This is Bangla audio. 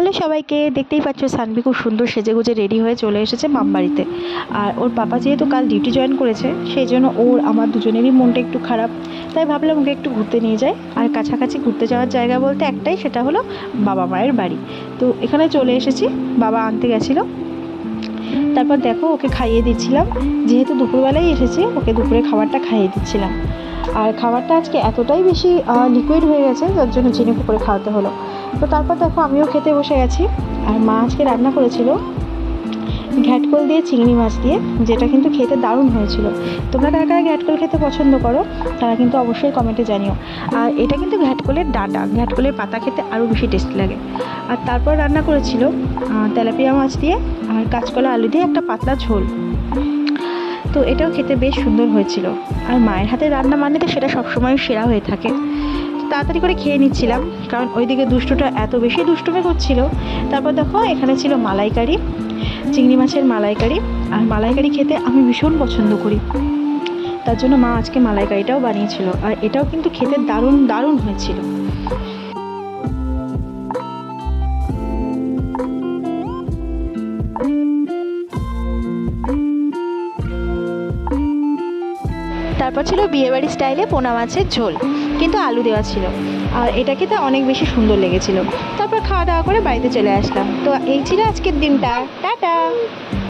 হ্যালো সবাইকে, দেখতেই পাচ্ছ সানভি খুব সুন্দর সেজেগুজে রেডি হয়ে চলে এসেছে মামবাড়িতে। আর ওর পাপা যেহেতু কাল ডিউটি জয়েন করেছে, সেই জন্য ওর আমার দুজনেরই মনটা একটু খারাপ। তাই ভাবলাম ওকে একটু ঘুরতে নিয়ে যাই। আর কাছাকাছি ঘুরতে যাওয়ার জায়গা বলতে একটাই, সেটা হলো বাবা মায়ের বাড়ি। তো এখানে চলে এসেছি, বাবা আনতে গেছিলো। তারপর দেখো ওকে খাইয়ে দিচ্ছিলাম, যেহেতু দুপুরবেলায় এসেছি ওকে দুপুরে খাবারটা খাইয়ে দিচ্ছিলাম। আর খাবারটা আজকে এতটাই বেশি লিকুইড হয়ে গেছে, যার জন্য ঝিনুক করে খাওয়াতে হলো। তো তারপর দেখো আমিও খেতে বসে গেছি। আর মা আজকে রান্না করেছিল ঘ্যাটকল দিয়ে চিংড়ি মাছ দিয়ে, যেটা কিন্তু খেতে দারুণ হয়েছিল। তোমরা কারা কারা ঘ্যাটকল খেতে পছন্দ করো তারা কিন্তু অবশ্যই কমেন্টে জানিও। আর এটা কিন্তু ঘ্যাটকলের ডাঁটা, ঘ্যাটকলের পাতা খেতে আরও বেশি টেস্ট লাগে। আর তারপর রান্না করেছিল তেলাপিয়া মাছ দিয়ে আর কাঁচকলা আলু দিয়ে একটা পাতলা ঝোল। তো এটাও খেতে বেশ সুন্দর হয়েছিল। আর মায়ের হাতে রান্না মানে তো সেটা সবসময় সেরা হয়ে থাকে। তাড়াতাড়ি করে খেয়ে নিচ্ছিলাম, কারণ ওইদিকে দুষ্টুটা এত বেশি দুষ্টুমি করছিল। তারপর দেখো এখানে ছিল মালাইকারি, চিংড়ি মাছের মালাইকারি। আর মালাইকারি খেতে আমি ভীষণ পছন্দ করি, তার জন্য মা আজকে মালাইকারিটাও বানিয়েছিল। আর এটাও কিন্তু খেতে দারুণ দারুণ হয়েছিল। তারপর ছিল বিয়েবাড়ি স্টাইলে পোনা মাছের ঝোল, কিন্তু আলু দেওয়া ছিল। আর এটা খেতে অনেক বেশি সুন্দর লেগেছিল। তারপর খাওয়া দাওয়া করে বাড়িতে চলে আসলাম। তো এই ছিল আজকের দিনটা। টাটা।